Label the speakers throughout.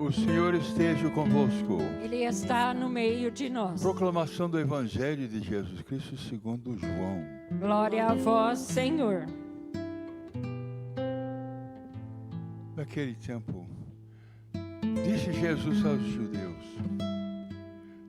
Speaker 1: O Senhor esteja convosco.
Speaker 2: Ele está no meio de nós.
Speaker 1: Proclamação do Evangelho de Jesus Cristo segundo João.
Speaker 2: Glória a vós, Senhor.
Speaker 1: Naquele tempo, disse Jesus aos judeus: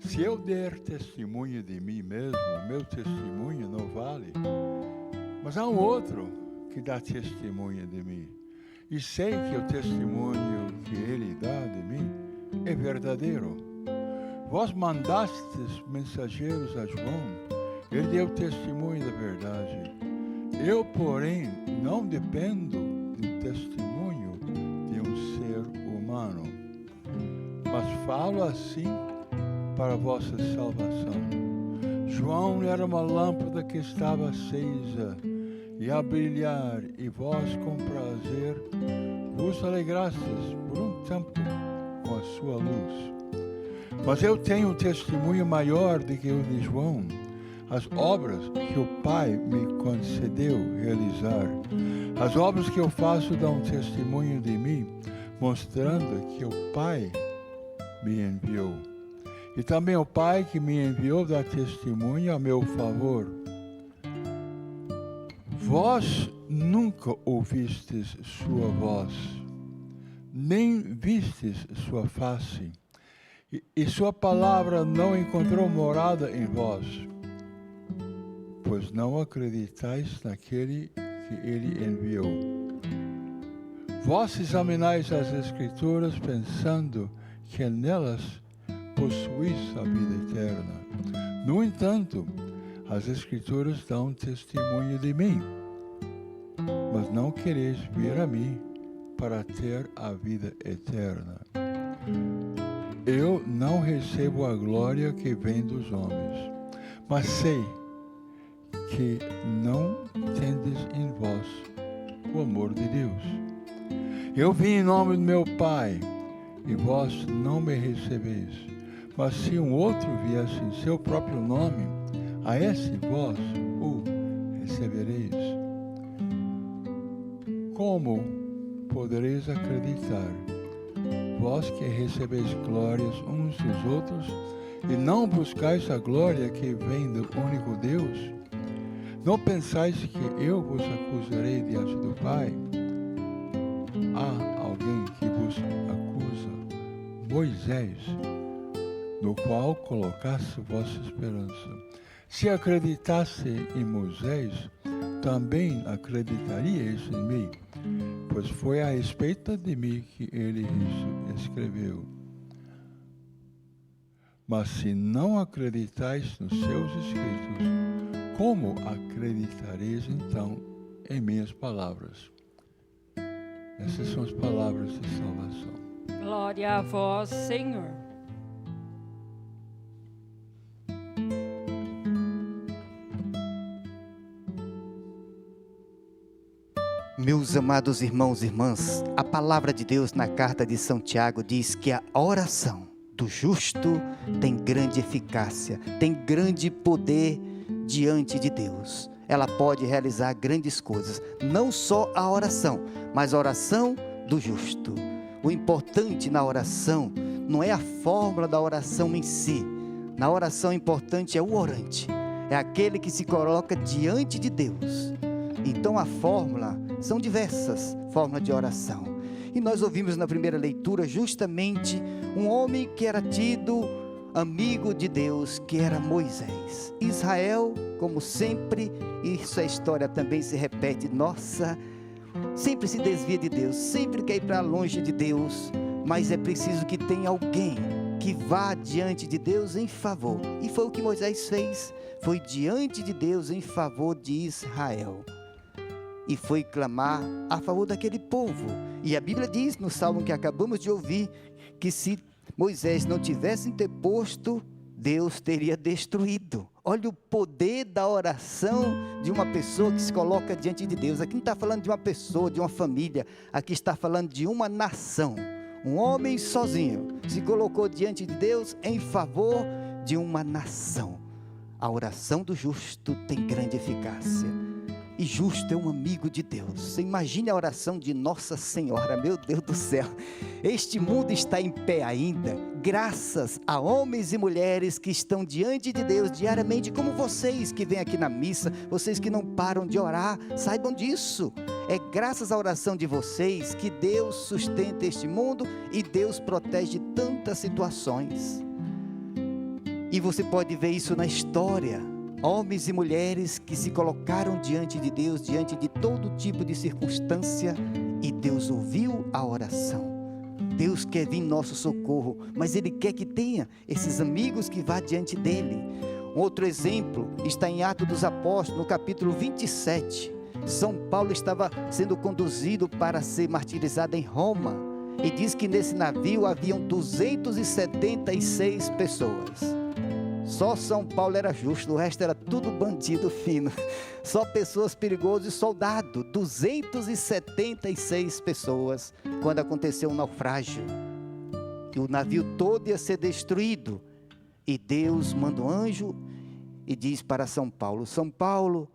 Speaker 1: se eu der testemunho de mim mesmo, meu testemunho não vale. Mas há um outro que dá testemunho de mim. E sei que o testemunho que ele dá de mim é verdadeiro. Vós mandastes mensageiros a João, ele deu testemunho da verdade. Eu, porém, não dependo do testemunho de um ser humano, mas falo assim para a vossa salvação. João era uma lâmpada que estava acesa e a brilhar, e vós com prazer vos alegrastes por um tempo com a sua luz. Mas eu tenho um testemunho maior do que o de João, as obras que o Pai me concedeu realizar. As obras que eu faço dão testemunho de mim, mostrando que o Pai me enviou. E também o Pai que me enviou dá testemunho a meu favor. Vós nunca ouvistes sua voz, nem vistes sua face, e sua palavra não encontrou morada em vós, pois não acreditais naquele que ele enviou. Vós examinais as Escrituras pensando que nelas possuís a vida eterna. No entanto, as Escrituras dão testemunho de mim, mas não quereis vir a mim para ter a vida eterna. Eu não recebo a glória que vem dos homens, mas sei que não tendes em vós o amor de Deus. Eu vim em nome do meu Pai, e vós não me recebeis. Mas se um outro viesse em seu próprio nome, a esse vós o recebereis. Como podereis acreditar, vós que recebeis glórias uns dos outros, e não buscais a glória que vem do único Deus? Não pensais que eu vos acusarei diante do Pai? Há alguém que vos acusa, Moisés, no qual colocasse vossa esperança. Se acreditasse em Moisés, também acreditaríeis em mim, pois foi a respeito de mim que ele isso escreveu. Mas se não acreditais nos seus escritos, como acreditareis então em minhas palavras? Essas são as palavras de salvação.
Speaker 2: Glória a vós, Senhor.
Speaker 3: Meus amados irmãos e irmãs, a palavra de Deus na carta de São Tiago diz que a oração do justo tem grande eficácia, tem grande poder diante de Deus. Ela pode realizar grandes coisas, não só a oração, mas a oração do justo. O importante na oração não é a fórmula da oração em si. Na oração o importante é o orante, é aquele que se coloca diante de Deus. Então a fórmula, são diversas formas de oração. E nós ouvimos na primeira leitura justamente um homem que era tido amigo de Deus, que era Moisés. Israel, como sempre, e sua história também se repete, sempre se desvia de Deus, sempre quer ir para longe de Deus, mas é preciso que tenha alguém que vá diante de Deus em favor. E foi o que Moisés fez, foi diante de Deus em favor de Israel. E foi clamar a favor daquele povo. E a Bíblia diz no salmo que acabamos de ouvir, que se Moisés não tivesse interposto, Deus teria destruído. Olha o poder da oração de uma pessoa que se coloca diante de Deus. Aqui não está falando de uma pessoa, de uma família, aqui está falando de uma nação. Um homem sozinho se colocou diante de Deus em favor de uma nação. A oração do justo tem grande eficácia. e justo é um amigo de Deus. Você imagine a oração de Nossa Senhora, meu Deus do céu. Este mundo está em pé ainda, graças a homens e mulheres que estão diante de Deus diariamente, como vocês que vêm aqui na missa, vocês que não param de orar, saibam disso. É graças à oração de vocês que Deus sustenta este mundo e Deus protege tantas situações. E você pode ver isso na história. Homens e mulheres que se colocaram diante de Deus, diante de todo tipo de circunstância, e Deus ouviu a oração. Deus quer vir em nosso socorro, mas Ele quer que tenha esses amigos que vá diante dEle. Um outro exemplo está em Atos dos Apóstolos, no capítulo 27. São Paulo estava sendo conduzido para ser martirizado em Roma, e diz que nesse navio haviam 276 pessoas. Só São Paulo era justo, o resto era tudo bandido fino, só pessoas perigosas e soldados. 276 pessoas, quando aconteceu um naufrágio, e o navio todo ia ser destruído, e Deus manda um anjo e diz para São Paulo: São Paulo,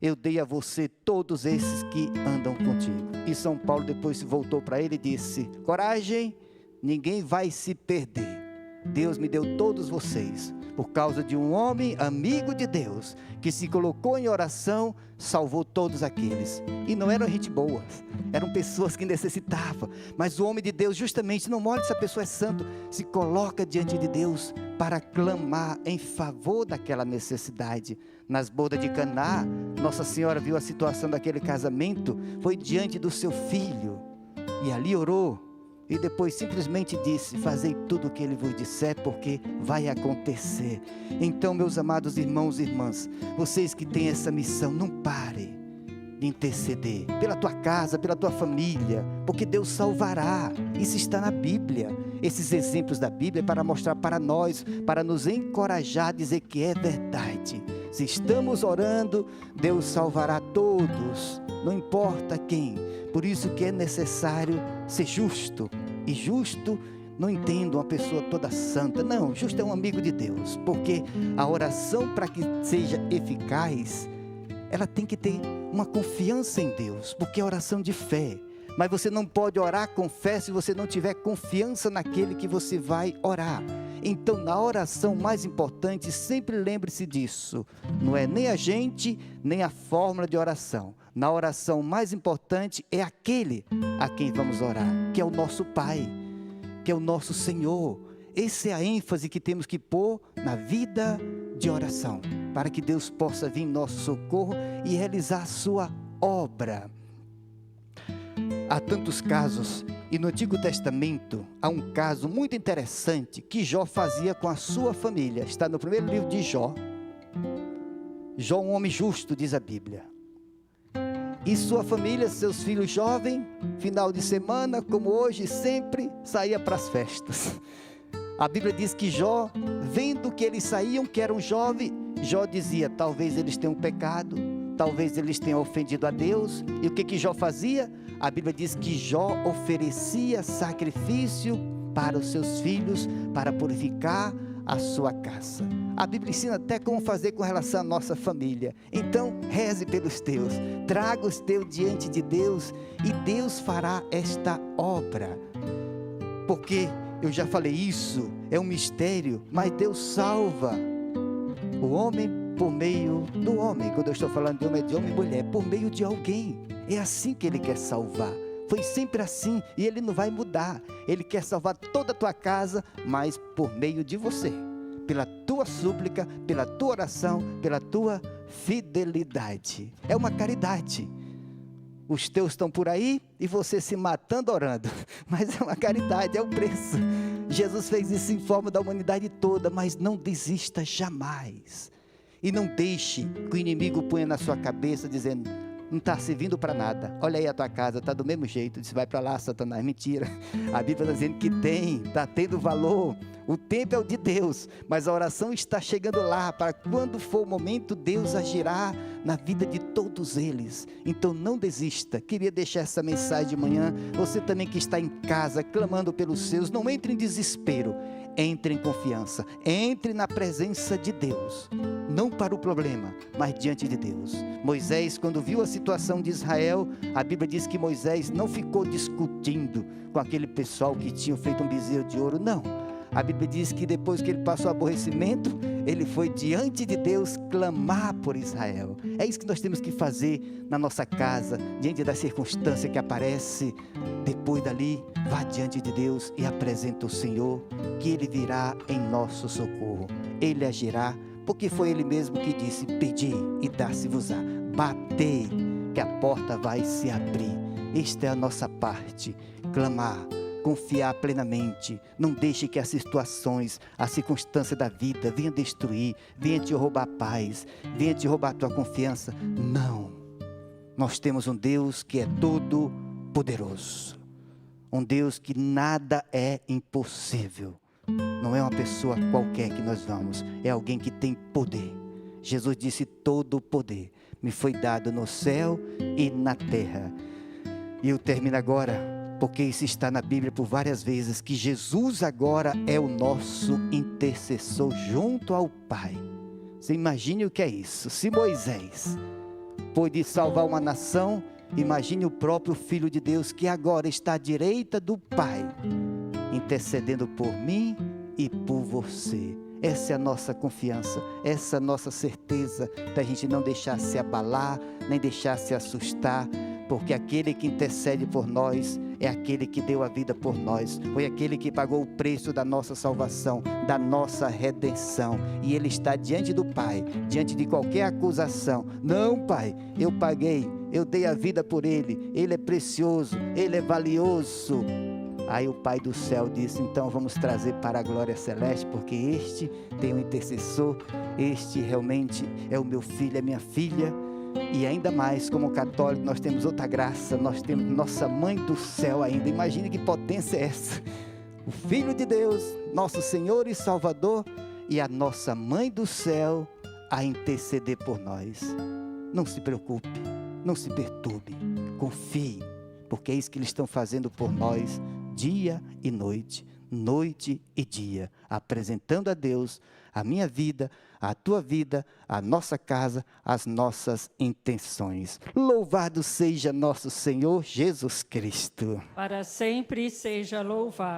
Speaker 3: eu dei a você todos esses que andam contigo. E São Paulo depois voltou para ele e disse: coragem, ninguém vai se perder, Deus me deu todos vocês, por causa de um homem amigo de Deus, que se colocou em oração, salvou todos aqueles. E não eram gente boa, eram pessoas que necessitavam, mas o homem de Deus justamente não mostra se a pessoa é santo, se coloca diante de Deus para clamar em favor daquela necessidade. Nas bodas de Caná, Nossa Senhora viu a situação daquele casamento, foi diante do seu filho, e ali orou, e depois simplesmente disse: fazei tudo o que Ele vos disser, porque vai acontecer. Então, meus amados irmãos e irmãs, vocês que têm essa missão, não parem de interceder pela tua casa, pela tua família, porque Deus salvará. Isso está na Bíblia. Esses exemplos da Bíblia é para mostrar para nós, para nos encorajar a dizer que é verdade. Se estamos orando, Deus salvará todos, não importa quem. Por isso que é necessário ser justo. E justo, não entendo uma pessoa toda santa. Não, justo é um amigo de Deus. Porque a oração, para que seja eficaz, ela tem que ter uma confiança em Deus. Porque é oração de fé. Mas você não pode orar com fé se você não tiver confiança naquele que você vai orar. Então, na oração mais importante, sempre lembre-se disso. Não é nem a gente, nem a fórmula de oração. Na oração mais importante é aquele a quem vamos orar, que é o nosso Pai, que é o nosso Senhor. Essa é a ênfase que temos que pôr na vida de oração, para que Deus possa vir em nosso socorro e realizar a sua obra. Há tantos casos, e no Antigo Testamento há um caso muito interessante que Jó fazia com a sua família. Está no primeiro livro de Jó. Jó, um homem justo, diz a Bíblia. E sua família, seus filhos jovens, final de semana, como hoje, sempre saía para as festas. A Bíblia diz que Jó, vendo que eles saíam, que eram jovens, Jó dizia: talvez eles tenham pecado, talvez eles tenham ofendido a Deus. E o que Jó fazia? A Bíblia diz que Jó oferecia sacrifício para os seus filhos, para purificar a sua casa. A Bíblia ensina até como fazer com relação à nossa família. Então, reze pelos teus, traga os teus diante de Deus, e Deus fará esta obra. Porque, eu já falei isso, é um mistério, mas Deus salva o homem por meio do homem. Quando eu estou falando de homem, é de homem e mulher, por meio de alguém. É assim que Ele quer salvar. Foi sempre assim, e Ele não vai mudar. Ele quer salvar toda a tua casa, mas por meio de você, pela tua súplica, pela tua oração, pela tua fidelidade. É uma caridade. Os teus estão por aí e você se matando orando, mas é uma caridade, é o preço. Jesus fez isso em forma da humanidade toda, mas não desista jamais. E não deixe que o inimigo ponha na sua cabeça dizendo: não está servindo para nada, olha aí a tua casa, está do mesmo jeito, disse: vai para lá, Satanás. Mentira, a Bíblia está dizendo que está tendo valor. O tempo é o de Deus, mas a oração está chegando lá, para quando for o momento, Deus agirá na vida de todos eles. Então não desista. Queria deixar essa mensagem de manhã. Você também que está em casa, clamando pelos seus, não entre em desespero, entre em confiança, entre na presença de Deus. não para o problema, mas diante de Deus. Moisés, quando viu a situação de Israel, a Bíblia diz que Moisés não ficou discutindo com aquele pessoal que tinha feito um bezerro de ouro, não. A Bíblia diz que depois que ele passou aborrecimento, ele foi diante de Deus clamar por Israel. É isso que nós temos que fazer na nossa casa, diante da circunstância que aparece. Depois dali, vá diante de Deus e apresenta o Senhor, que Ele virá em nosso socorro. Ele agirá, porque foi Ele mesmo que disse: pedi e dá-se-vos-á, batei, que a porta vai se abrir. Esta é a nossa parte, clamar, confiar plenamente. Não deixe que as situações, a circunstância da vida venha destruir, venha te roubar a paz, venha te roubar a tua confiança. Não. Nós temos um Deus que é todo poderoso, um Deus que nada é impossível. Não é uma pessoa qualquer que nós vamos, é alguém que tem poder. Jesus disse: todo o poder me foi dado no céu e na terra. E eu termino agora, porque isso está na Bíblia por várias vezes, que Jesus agora é o nosso intercessor junto ao Pai. Você imagine o que é isso. Se Moisés pôde salvar uma nação, imagine o próprio Filho de Deus, que agora está à direita do Pai, intercedendo por mim e por você. Essa é a nossa confiança, essa é a nossa certeza, da gente não deixar se abalar, nem deixar se assustar, porque aquele que intercede por nós é aquele que deu a vida por nós, foi aquele que pagou o preço da nossa salvação, da nossa redenção, e Ele está diante do Pai, diante de qualquer acusação. Não, Pai, eu paguei, eu dei a vida por Ele, Ele é precioso, Ele é valioso. Aí o Pai do céu disse: então vamos trazer para a glória celeste, porque este tem um intercessor, este realmente é o meu filho, é minha filha. E ainda mais, como católico, nós temos outra graça, nós temos nossa mãe do céu ainda. Imagine que potência é essa, o Filho de Deus, nosso Senhor e Salvador, e a nossa mãe do céu a interceder por nós. Não se preocupe, não se perturbe, confie, porque é isso que eles estão fazendo por nós, dia e noite, noite e dia, apresentando a Deus a minha vida, a tua vida, a nossa casa, as nossas intenções. Louvado seja nosso Senhor Jesus Cristo.
Speaker 2: Para sempre seja louvado.